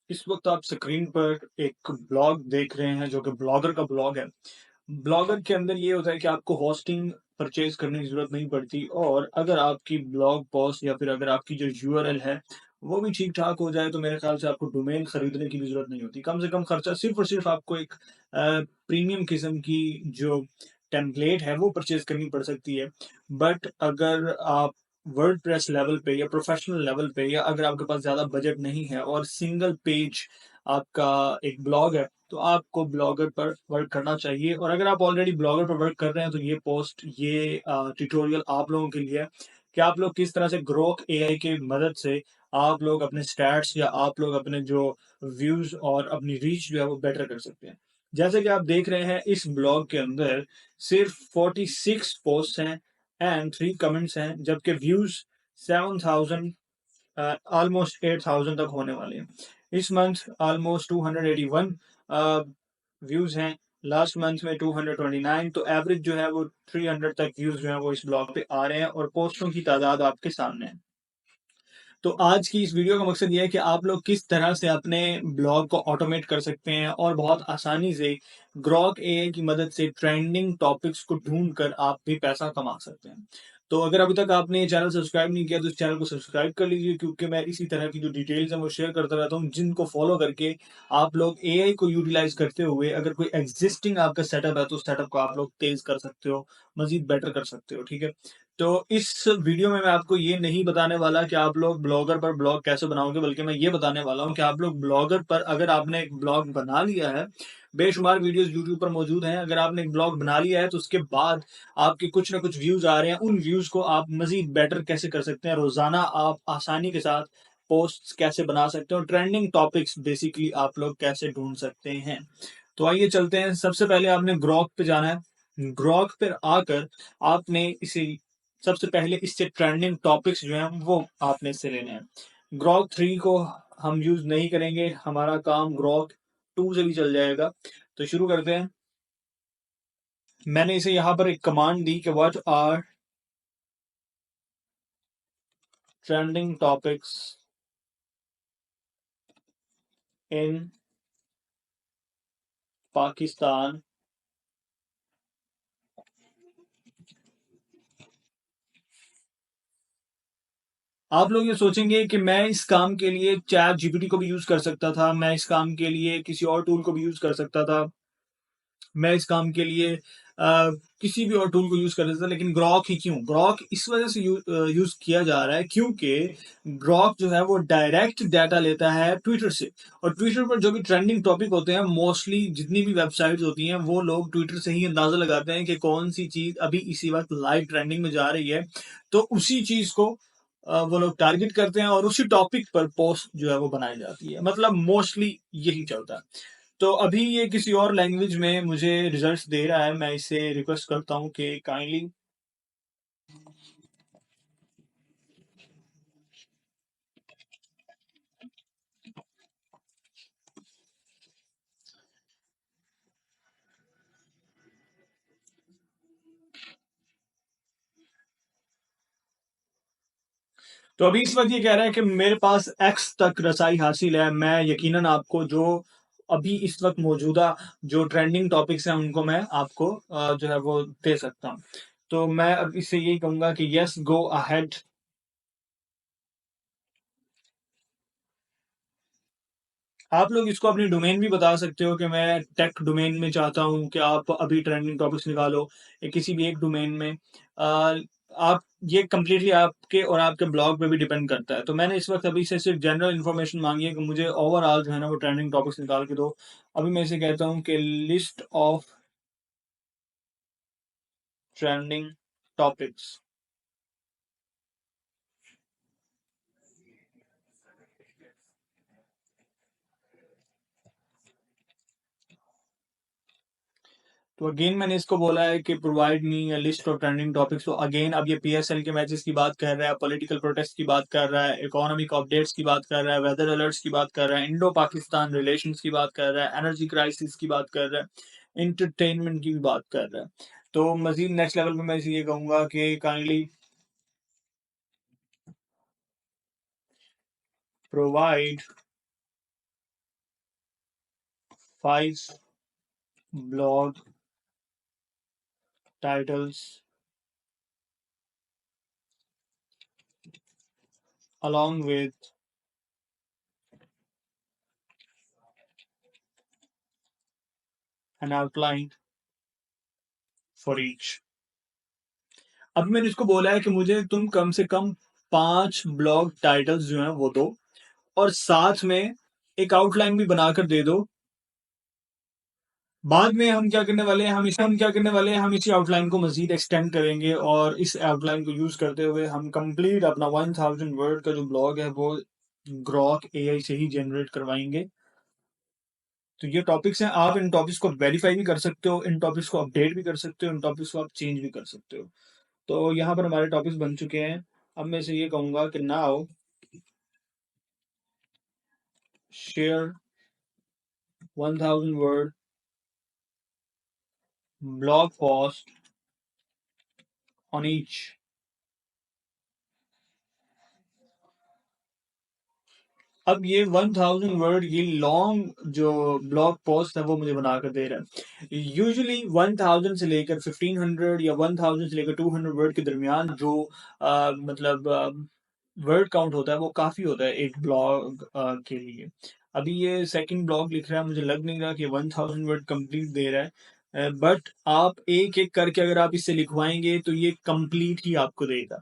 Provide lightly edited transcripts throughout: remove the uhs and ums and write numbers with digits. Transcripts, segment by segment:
इस वक्त आप स्क्रीन पर एक ब्लॉग देख रहे हैं जो कि ब्लॉगर का ब्लॉग है। ब्लॉगर के अंदर ये होता है कि आपको होस्टिंग परचेज करने की जरूरत नहीं पड़ती, और अगर आपकी ब्लॉग पोस्ट या फिर अगर आपकी जो यूआरएल है वो भी ठीक ठाक हो जाए तो मेरे ख्याल से आपको डोमेन खरीदने की भी जरूरत नहीं होती। कम से कम खर्चा सिर्फ और सिर्फ आपको एक प्रीमियम किस्म की जो टेम्पलेट है वो परचेज करनी पड़ सकती है। बट अगर आप वर्डप्रेस लेवल पे या प्रोफेशनल लेवल पे, या अगर आपके पास ज़्यादा बजट नहीं है और सिंगल पेज आपका एक ब्लॉग है, तो आपको ब्लॉगर पर वर्क करना चाहिए। और अगर आप ऑलरेडी ब्लॉगर पर वर्क कर रहे हैं तो ये पोस्ट, ये ट्यूटोरियल आप लोगों के लिए है कि आप लोग किस तरह से ग्रोक एआई की मदद से आप लोग अपने स्टैट्स या आप लोग अपने जो व्यूज और अपनी रीच जो है वो बेटर कर सकते हैं। जैसे कि आप देख रहे हैं इस ब्लॉग के अंदर सिर्फ 46 पोस्ट हैं एंड 3 कमेंट्स हैं, जबकि व्यूज 7,000, ऑलमोस्ट 8,000 तक होने वाले हैं। इस मंथ ऑलमोस्ट 281 व्यूज हैं, लास्ट मंथ में 229, तो एवरेज जो है वो 300 तक व्यूज जो है वो इस ब्लॉग पे आ रहे हैं और पोस्टों की तादाद आपके सामने है। तो आज की इस वीडियो का मकसद ये है कि आप लोग किस तरह से अपने ब्लॉग को ऑटोमेट कर सकते हैं और बहुत आसानी से ग्रॉक एआई की मदद से ट्रेंडिंग टॉपिक्स को ढूंढ कर आप भी पैसा कमा सकते हैं। तो अगर अभी तक आपने ये चैनल सब्सक्राइब नहीं किया तो इस चैनल को सब्सक्राइब कर लीजिए, क्योंकि मैं इसी तरह की जो डिटेल्स हैं वो शेयर करता रहता हूँ, जिनको फॉलो करके आप लोग एआई को यूटिलाइज करते हुए अगर कोई एग्जिस्टिंग आपका सेटअप है तो उस सेटअप को आप लोग तेज कर सकते हो, मजीद बेटर कर सकते हो। ठीक है। तो इस वीडियो में मैं आपको ये नहीं बताने वाला कि आप लोग ब्लॉगर पर ब्लॉग कैसे बनाओगे, बल्कि मैं ये बताने वाला हूँ कि आप लोग ब्लॉगर पर, अगर आपने एक ब्लॉग बना लिया है, बेशुमार वीडियोस यूट्यूब पर मौजूद हैं, अगर आपने एक ब्लॉग बना लिया है तो उसके बाद आपके कुछ ना कुछ व्यूज आ रहे हैं, उन व्यूज को आप मजीद बेटर कैसे कर सकते हैं, रोजाना आप आसानी के साथ पोस्ट कैसे बना सकते हैं, और ट्रेंडिंग टॉपिक्स बेसिकली आप लोग कैसे ढूंढ सकते हैं। तो आइए चलते हैं। सबसे पहले आपने ग्रॉक पे जाना है। ग्रॉक पर आकर आपने इसे, सबसे पहले इससे ट्रेंडिंग टॉपिक्स जो हैं वो आपने इससे लेने हैं। ग्रॉक 3 को हम यूज नहीं करेंगे, हमारा काम ग्रॉक 2 से भी चल जाएगा। तो शुरू करते हैं। मैंने इसे यहाँ पर एक कमांड दी कि what are trending topics in Pakistan. आप लोग ये सोचेंगे कि मैं इस काम के लिए चैट जीपीटी को भी यूज कर सकता था, मैं इस काम के लिए किसी और टूल को भी यूज कर सकता था, मैं इस काम के लिए किसी भी और टूल को यूज कर सकता था, लेकिन ग्रॉक ही क्यों? ग्रॉक इस वजह से यूज किया जा रहा है क्योंकि ग्रॉक जो है वो डायरेक्ट डाटा लेता है ट्विटर से, और ट्विटर पर जो भी ट्रेंडिंग टॉपिक होते हैं, मोस्टली जितनी भी वेबसाइट्स होती हैं वो लोग ट्विटर से ही अंदाजा लगाते हैं कि कौन सी चीज अभी इसी वक्त लाइव ट्रेंडिंग में जा रही है, तो उसी चीज को वो लोग टारगेट करते हैं और उसी टॉपिक पर पोस्ट जो है वो बनाई जाती है। मतलब मोस्टली यही चलता है। तो अभी ये किसी और लैंग्वेज में मुझे रिजल्ट्स दे रहा है, मैं इसे रिक्वेस्ट करता हूँ कि काइंडली। तो अभी इस वक्त ये कह रहा है कि मेरे पास एक्स तक रसाई हासिल है। मैं यकीनन आपको जो अभी इस वक्त मौजूदा जो ट्रेंडिंग टॉपिक्स हैं उनको मैं आपको जो है वो दे सकता हूँ। तो मैं अब इससे यही कहूंगा कि यस, गो अहेड। आप लोग इसको अपनी डोमेन भी बता सकते हो कि मैं टेक डोमेन में चाहता हूँ कि आप अभी ट्रेंडिंग टॉपिक्स निकालो, या किसी भी एक डोमेन में। आप, ये कम्प्लीटली आपके और आपके ब्लॉग पे भी डिपेंड करता है। तो मैंने इस वक्त अभी से सिर्फ जनरल इन्फॉर्मेशन मांगी है कि मुझे ओवरऑल जो है ना वो ट्रेंडिंग टॉपिक्स निकाल के दो। अभी मैं इसे कहता हूँ कि लिस्ट ऑफ ट्रेंडिंग टॉपिक्स। तो अगेन मैंने इसको बोला है कि provide me a list of trending topics. तो अगेन अब ये पीएसएल के मैचेस की बात कर रहा है, पॉलिटिकल प्रोटेस्ट की बात कर रहा है, इकोनॉमिक अपडेट्स की बात कर रहा है, वेदर अलर्ट्स की बात कर रहा है, इंडो पाकिस्तान रिलेशंस की बात कर रहा है, एनर्जी क्राइसिस की बात कर रहा है, इंटरटेनमेंट की भी बात कर रहा है। तो मजीद नेक्स्ट लेवल पे मैं इसे ये कहूंगा कि kindly provide 5 blog titles along with an outline for each. अब मैंने इसको बोला है कि मुझे तुम कम से कम 5 ब्लॉग टाइटल्स जो हैं वो दो, और साथ में एक आउटलाइन भी बनाकर दे दो। बाद में हम क्या करने वाले हैं, हम इसी आउटलाइन को मजीद एक्सटेंड करेंगे, और इस आउटलाइन को यूज करते हुए हम कंप्लीट अपना 1000 वर्ड का जो ब्लॉग है वो ग्रॉक एआई से ही जनरेट करवाएंगे। तो ये टॉपिक्स हैं, आप इन टॉपिक्स को वेरीफाई भी कर सकते हो, इन टॉपिक्स को अपडेट भी कर सकते हो, इन टॉपिक्स को आप चेंज भी कर सकते हो। तो यहाँ पर हमारे टॉपिक्स बन चुके हैं। अब मैं इसे ये कहूंगा कि now share 1000 word blog post on each। अब ये 1000 वर्ड ये लॉन्ग जो ब्लॉग पोस्ट है वो मुझे बनाकर दे रहा है। यूजुअली 1000 से लेकर 1500 या 1000 से लेकर 200 वर्ड के दरमियान जो मतलब वर्ड काउंट होता है वो काफी होता है एक ब्लॉग के लिए। अभी ये सेकंड ब्लॉग लिख रहा है, मुझे लग नहीं रहा कि 1000 वर्ड कंप्लीट दे रहा है, बट आप एक एक करके अगर आप इससे लिखवाएंगे तो ये कंप्लीट ही आपको देगा।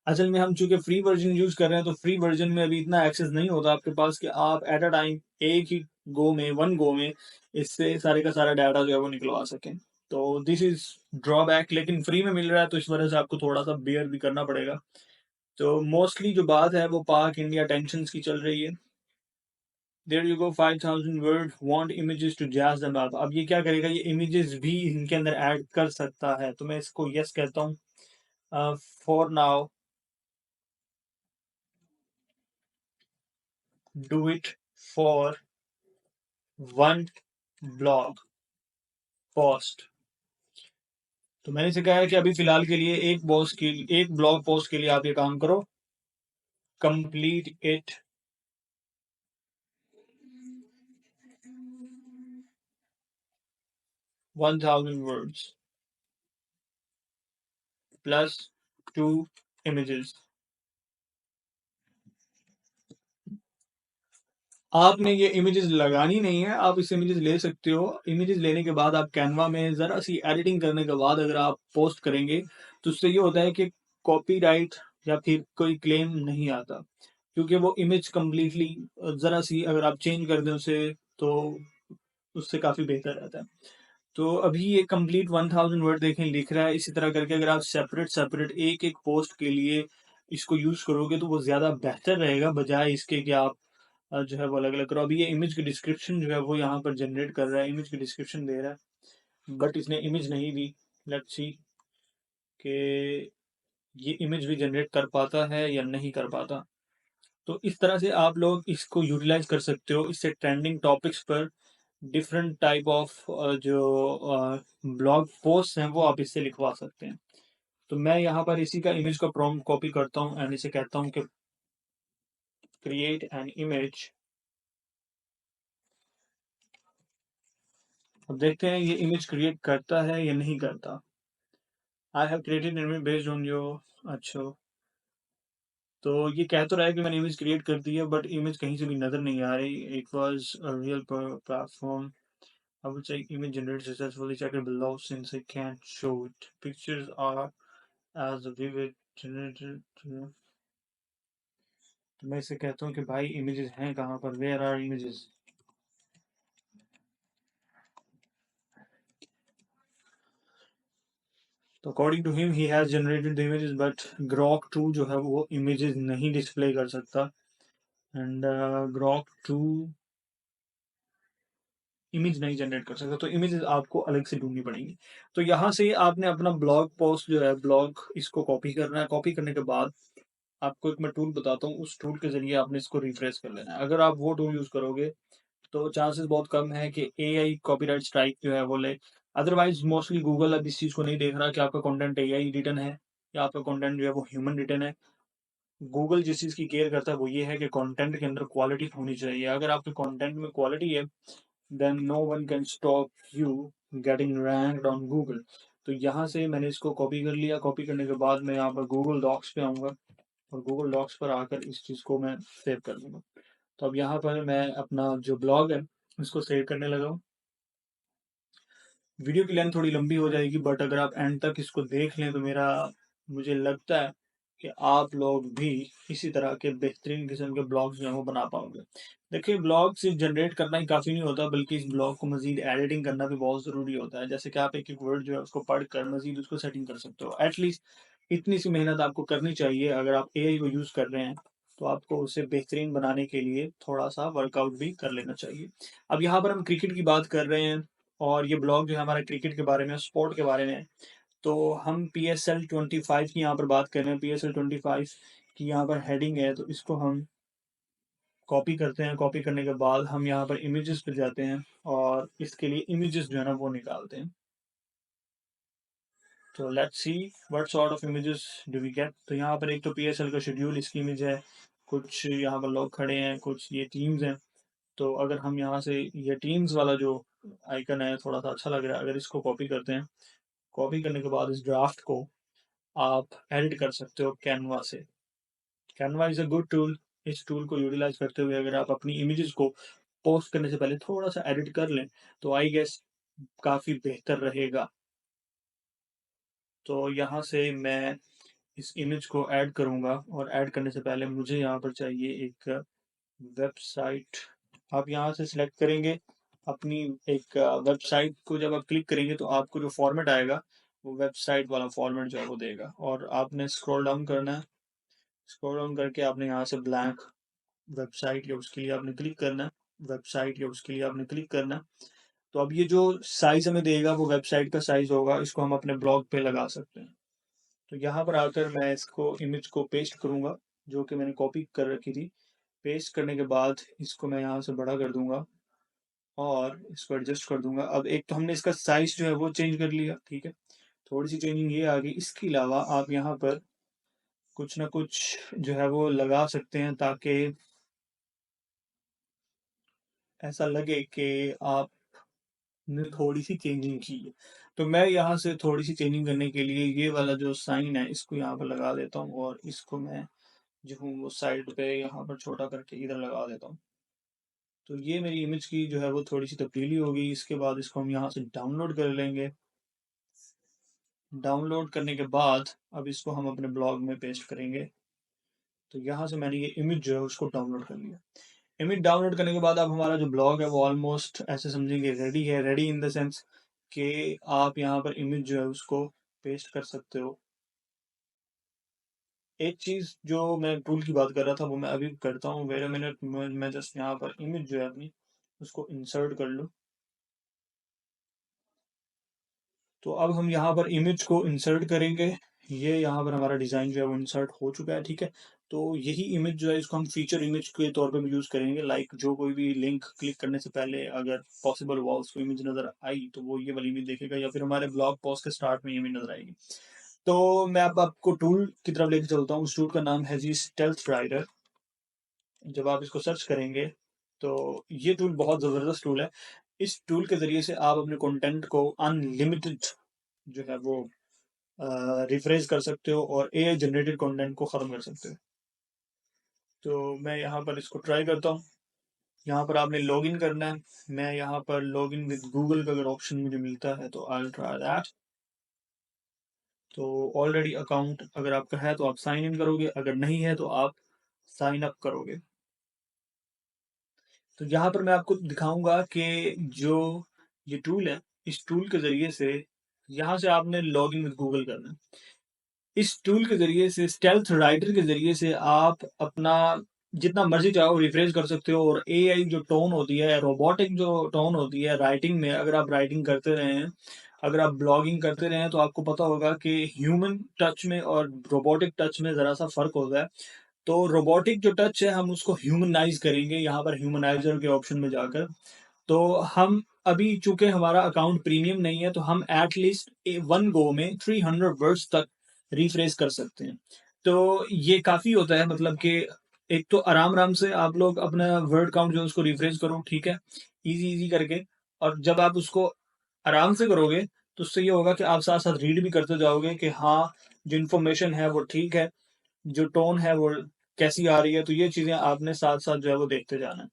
असल में हम चूंकि फ्री वर्जन यूज कर रहे हैं तो फ्री वर्जन में अभी इतना एक्सेस नहीं होता आपके पास कि आप एट अ टाइम एक ही वन गो में इससे सारे का सारा डाटा जो है वो निकलवा सकें। तो दिस इज ड्रॉबैक, लेकिन फ्री में मिल रहा है तो इस वजह से आपको थोड़ा सा बेयर भी करना पड़ेगा। तो मोस्टली जो बात है वो पाक इंडिया टेंशन की चल रही है। There you go 5000 word want images to jazz them up. अब ये क्या करेगा, ये इमेजेस भी इनके अंदर ऐड कर सकता है, तो मैं इसको यस कहता हूँ। For now do it for one blog post. तो मैंने इसे कहा है कि अभी फिलहाल के लिए एक ब्लॉग पोस्ट के लिए आप ये काम करो, complete it 1000 words plus 2 images. आपने ये इमेजेस लगानी नहीं है, आप इस इमेजेस ले सकते हो। इमेजेस लेने के बाद आप कैनवा में जरा सी एडिटिंग करने के बाद अगर आप पोस्ट करेंगे तो उससे ये होता है कि कॉपीराइट या फिर कोई क्लेम नहीं आता, क्योंकि वो इमेज कंप्लीटली जरा सी अगर आप चेंज कर दें उसे तो उससे काफी बेहतर रहता है। तो अभी ये कंप्लीट 1000 वर्ड देखें लिख रहा है। इसी तरह करके अगर आप सेपरेट सेपरेट एक एक पोस्ट के लिए इसको यूज करोगे तो वो ज्यादा बेहतर रहेगा, बजाय इसके कि आप जो है वो अलग अलग करो। अभी ये इमेज की डिस्क्रिप्शन जो है वो यहाँ पर जनरेट कर रहा है, इमेज की डिस्क्रिप्शन दे रहा है, बट इसने इमेज नहीं दी। लेट्स सी कि ये इमेज भी जनरेट कर पाता है या नहीं कर पाता। तो इस तरह से आप लोग इसको यूटिलाइज कर सकते हो। इससे ट्रेंडिंग टॉपिक्स पर डिफरेंट टाइप ऑफ जो ब्लॉग पोस्ट हैं वो आप इससे लिखवा सकते हैं। तो मैं यहाँ पर इसी का इमेज का प्रॉम्प्ट कॉपी करता हूँ एंड इसे कहता हूँ कि क्रिएट एन इमेज। अब देखते हैं ये इमेज क्रिएट करता है या नहीं करता। I have created image based on your. अच्छा, तो ये कह तो रहा है कि मैंने इमेज क्रिएट कर दी है, बट इमेज कहीं से भी नजर नहीं आ रही। It was a real platform. I would say image generated successfully. Check it below since I can't show it. Pictures are as vivid generated. तो मैं इसे कहता हूँ कि भाई इमेजेस हैं कहाँ पर, वेयर आर इमेजेस। तो according to him he has generated the images, but Grok 2 जो है वो इमेजेस नहीं डिस्प्ले कर सकता। एंड ग्रॉक 2 इमेज नहीं जनरेट कर सकता, तो इमेजेस आपको अलग से ढूंढनी पड़ेंगी। तो यहाँ से आपने अपना ब्लॉग पोस्ट जो है ब्लॉग इसको कॉपी करना है। कॉपी करने के बाद आपको एक मैं टूल बताता हूँ, उस टूल के जरिए आपने इसको रिफ्रेश कर लेना है। अगर आप वो टूल यूज करोगे तो चांसेस बहुत कम है कि एआई कॉपीराइट स्ट्राइक जो है वो ले। अदरवाइज मोस्टली गूगल अब इस चीज को नहीं देख रहा कि आपका कंटेंट एआई रिटर्न है या आपका कंटेंट जो है वो ह्यूमन रिटर्न है। गूगल जिस चीज की केयर करता है वो ये है कि कंटेंट के अंदर क्वालिटी होनी चाहिए। अगर आपके कंटेंट में क्वालिटी है then no one can stop you getting ranked on Google। तो यहाँ से मैंने इसको कॉपी कर लिया। कॉपी करने के बाद मैं यहाँ पर गूगल डॉक्स पे आऊँगा और गूगल डॉक्स पर आकर इस चीज़ को मैं सेव कर दूँगा। तो अब यहाँ पर मैं अपना जो ब्लॉग है इसको सेव करने लगा हूँ। वीडियो की लेंथ थोड़ी लंबी हो जाएगी, बट अगर आप एंड तक इसको देख लें तो मुझे लगता है कि आप लोग भी इसी तरह के बेहतरीन किस्म के ब्लॉग्स जो है वो बना पाओगे। देखिए, ब्लॉग सिर्फ जनरेट करना ही काफ़ी नहीं होता, बल्कि इस ब्लॉग को मजीद एडिटिंग करना भी बहुत ज़रूरी होता है। जैसे कि आप एक एक वर्ड जो है उसको पढ़कर मजीद उसको सेटिंग कर सकते हो। एटलीस्ट इतनी सी मेहनत आपको करनी चाहिए। अगर आप एआई को यूज़ कर रहे हैं तो आपको उसे बेहतरीन बनाने के लिए थोड़ा सा वर्कआउट भी कर लेना चाहिए। अब यहाँ पर हम क्रिकेट की बात कर रहे हैं और ये ब्लॉग जो है हमारा क्रिकेट के बारे में, स्पोर्ट के बारे में है। तो हम PSL 25 की यहाँ पर बात कर रहे हैं। PSL 25 की यहाँ पर हेडिंग है, तो इसको हम कॉपी करते हैं। कॉपी करने के बाद हम यहाँ पर इमेजेस पे जाते हैं और इसके लिए इमेजेस जो है ना वो निकालते हैं। तो let's see what sort of images do we get. तो यहाँ पर एक तो PSL का शेड्यूल, इसकी इमेज है। कुछ यहाँ पर लोग खड़े हैं, कुछ ये टीम्स हैं। तो अगर हम यहाँ से ये टीम्स वाला जो आइकन है थोड़ा सा अच्छा लग रहा है, अगर इसको कॉपी करते हैं, कॉपी करने के बाद इस ड्राफ्ट को आप एडिट कर सकते हो कैनवा से। Canva is a good tool. इस टूल को यूटिलाइज करते हुए अगर आप अपनी इमेजेस को पोस्ट करने से पहले थोड़ा सा एडिट कर लें तो आई गेस काफ़ी बेहतर रहेगा। तो यहाँ से मैं इस इमेज को ऐड करूँगा और ऐड करने से पहले मुझे यहाँ पर चाहिए एक वेबसाइट। आप यहाँ से सिलेक्ट करेंगे अपनी एक वेबसाइट को। जब आप क्लिक करेंगे तो आपको जो फॉर्मेट आएगा वो वेबसाइट वाला फॉर्मेट जो है वो देगा, और आपने स्क्रॉल डाउन करना है। स्क्रॉल डाउन करके आपने यहाँ से ब्लैंक वेबसाइट या उसके लिए आपने क्लिक करना है। वेबसाइट या उसके लिए आपने क्लिक करना है। तो अब ये जो साइज हमें देगा वो वेबसाइट का साइज होगा, इसको हम अपने ब्लॉग पे लगा सकते हैं। तो यहाँ पर आकर मैं इसको इमेज को पेस्ट करूँगा जो कि मैंने कॉपी कर रखी थी। पेस्ट करने के बाद इसको मैं यहाँ से बड़ा कर दूंगा और इसको एडजस्ट कर दूंगा। अब एक तो हमने इसका साइज जो है वो चेंज कर लिया, ठीक है। थोड़ी सी चेंजिंग ये आ गई। इसके अलावा आप यहाँ पर कुछ ना कुछ जो है वो लगा सकते हैं ताकि ऐसा लगे कि आपने थोड़ी सी चेंजिंग की है। तो मैं यहाँ से थोड़ी सी चेंजिंग करने के लिए ये वाला जो साइन है इसको यहाँ पर लगा देता हूँ और इसको मैं जो हूँ वो साइड पे यहाँ पर छोटा करके इधर लगा देता हूँ। तो ये मेरी इमेज की जो है वो थोड़ी सी तब्दीली होगी। इसके बाद इसको हम यहाँ से डाउनलोड कर लेंगे। डाउनलोड करने के बाद अब इसको हम अपने ब्लॉग में पेस्ट करेंगे। तो यहाँ से मैंने ये इमेज जो है उसको डाउनलोड कर लिया। इमेज डाउनलोड करने के बाद अब हमारा जो ब्लॉग है वो ऑलमोस्ट ऐसे समझेंगे रेडी है। रेडी इन द सेंस कि आप यहाँ पर इमेज जो है उसको पेस्ट कर सकते हो। एक चीज़ जो मैं टूल की बात कर रहा था वो मैं अभी करता हूँ। वेट अ मिनट, मैं जस्ट यहाँ पर इमेज जो है अपनी उसको इंसर्ट कर लूँ। तो अब हम यहाँ पर इमेज को इंसर्ट करेंगे। ये यहाँ पर हमारा डिज़ाइन जो है वो इंसर्ट हो चुका है, ठीक है। तो यही इमेज जो है इसको हम फीचर इमेज के तौर पे यूज़ करेंगे। लाइक जो कोई भी लिंक क्लिक करने से पहले अगर पॉसिबल हुआ उसको इमेज नज़र आई तो वो ये वाली इमेज देखेगा, या फिर हमारे ब्लॉग पोस्ट के स्टार्ट में इमेज नज़र आएगी। तो मैं अब आपको टूल की तरफ लेके चलता हूँ। उस टूल का नाम है जी स्टेल्थ राइडर। जब आप इसको सर्च करेंगे तो ये टूल बहुत ज़बरदस्त टूल है। इस टूल के ज़रिए से आप अपने कंटेंट को अनलिमिटेड जो है वो रिफ्रेश कर सकते हो और एआई जनरेटेड कंटेंट को ख़त्म कर सकते हो। तो मैं यहाँ पर इसको ट्राई करता हूँ। यहाँ पर आपने लॉगिन करना है। मैं यहाँ पर लॉगिन विद गूगल का अगर ऑप्शन मुझे मिलता है तो आई विल ट्राई दैट। तो ऑलरेडी अकाउंट अगर आपका है तो आप साइन इन करोगे, अगर नहीं है तो आप साइन अप करोगे। तो यहाँ पर मैं आपको दिखाऊंगा कि जो ये टूल है, इस टूल के ज़रिए से यहाँ से आपने लॉगिन विद गूगल करना है। इस टूल के ज़रिए से, स्टेल्थ राइडर के ज़रिए से आप अपना जितना मर्जी चाहो रिफ्रेश कर सकते हो। और एआई जो टोन होती है, रोबोटिक जो टोन होती है राइटिंग में, अगर आप राइटिंग करते रहे हैं, अगर आप ब्लॉगिंग करते रहे हैं तो आपको पता होगा कि ह्यूमन टच में और रोबोटिक टच में ज़रा सा फ़र्क होता है। तो रोबोटिक जो टच है हम उसको ह्यूमनाइज करेंगे यहाँ पर ह्यूमनाइजर के ऑप्शन में जाकर। तो हम अभी चूंकि हमारा अकाउंट प्रीमियम नहीं है तो हम एटलीस्ट वन गो में 300 वर्ड्स तक रिफ्रेश कर सकते हैं। तो ये काफ़ी होता है, मतलब कि एक तो आराम आराम से आप लोग अपना वर्ड काउंट जो है उसको रिफ्रेश करो, ठीक है। ईज़ी-ईज़ी करके, और जब आप उसको आराम से करोगे, तो उससे ये होगा कि आप साथ-साथ रीड भी करते जाओगे कि हाँ, जो इन्फॉर्मेशन है वो ठीक है, जो टोन है वो कैसी आ रही है, तो ये चीज़ें आपने साथ-साथ जो है वो देखते जाना है।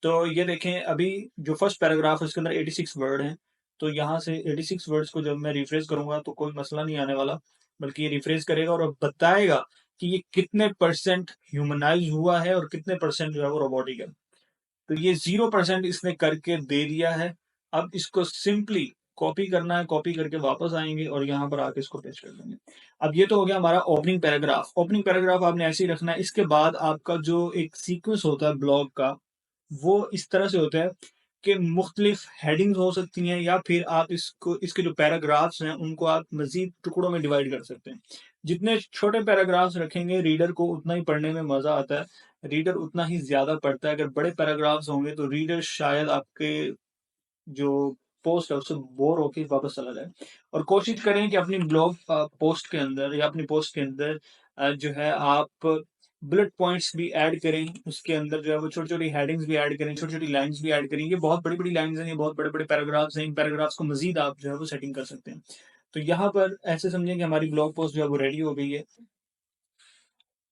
तो ये देखें, अभी जो फर्स्ट पैराग्राफ है उसके अंदर 86 वर्ड हैं, तो यहाँ से 86 वर्ड्स को जब मैं रिफ्रेश करूँगा तो कोई मसला नहीं आने वाला, बल्कि ये रिफ्रेश करेगा और बताएगा कि ये कितने परसेंट ह्यूमनाइज़ हुआ है और कितने परसेंट जो है वो रोबोटिक है। तो ये 0% इसने करके दे दिया है। अब इसको सिंपली कॉपी करना है, कॉपी करके वापस आएँगे और यहाँ पर आके इसको पेस्ट कर देंगे। अब ये तो हो गया हमारा ओपनिंग पैराग्राफ। ओपनिंग पैराग्राफ आपने ऐसे ही रखना है, इसके बाद आपका जो एक सीक्वेंस होता है ब्लॉग का, वो इस तरह से होता है कि मुख्तलिफ हेडिंग्स हो सकती हैं, या फिर आप इसको, इसके जो पैराग्राफ्स हैं उनको आप मज़ीद टुकड़ों में डिवाइड कर सकते हैं। जितने छोटे पैराग्राफ्स रखेंगे रीडर को उतना ही पढ़ने में मज़ा आता है, रीडर उतना ही ज़्यादा पढ़ता है। अगर बड़े पैराग्राफ्स होंगे तो रीडर शायद आपके जो पोस्ट है उससे बोर होके वापस चला जाए। और कोशिश करें कि अपनी ब्लॉग पोस्ट के अंदर या अपनी पोस्ट के अंदर जो है आप बुलेट पॉइंट्स भी ऐड करें, उसके अंदर जो है वो छोटी-छोटी हेडिंग्स भी ऐड करें, छोटी-छोटी लाइन्स भी ऐड करें। ये बहुत बड़ी-बड़ी लाइन्स हैं, ये बहुत बड़े-बड़े पैराग्राफ्स हैं, इन पैराग्राफ्स को मज़ीद आप जो है वो सेटिंग कर सकते हैं। तो यहाँ पर ऐसे समझें कि हमारी ब्लॉग पोस्ट जो है वो रेडी हो गई है।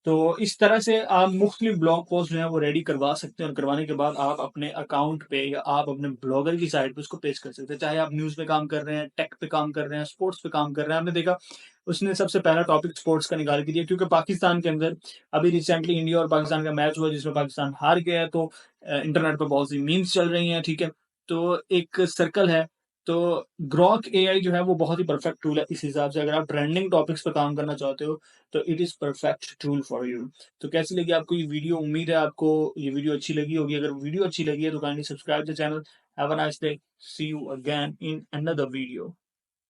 तो इस तरह से आप मुख्तलिफ ब्लॉग पोस्ट जो है वो रेडी करवा सकते हैं, और करवाने के बाद आप अपने अकाउंट पे या आप अपने ब्लॉगर की साइट पे उसको पेस्ट कर सकते हैं। चाहे आप न्यूज़ पे काम कर रहे हैं, टेक पे काम कर रहे हैं, स्पोर्ट्स पे काम कर रहे हैं। आपने देखा उसने सबसे पहला टॉपिक स्पोर्ट्स का निकाल के दिया, क्योंकि पाकिस्तान के अंदर अभी रिसेंटली इंडिया और पाकिस्तान का मैच हुआ जिसमें पाकिस्तान हार गया है, तो इंटरनेट पे बहुत सी मीम्स चल रही हैं, ठीक है? तो एक सर्कल है, तो ग्ok एआई जो है वो बहुत ही परफेक्ट टूल है इस हिसाब से, अगर आप ट्रेंडिंग टॉपिक्स पे काम करना चाहते हो, तो it is perfect tool for you. तो कैसी लगी आपको ये वीडियो? उम्मीद है आपको ये वीडियो अच्छी लगी होगी। अगर वीडियो अच्छी लगी है तो kindly subscribe the channel. Have a nice day. See you again in another video.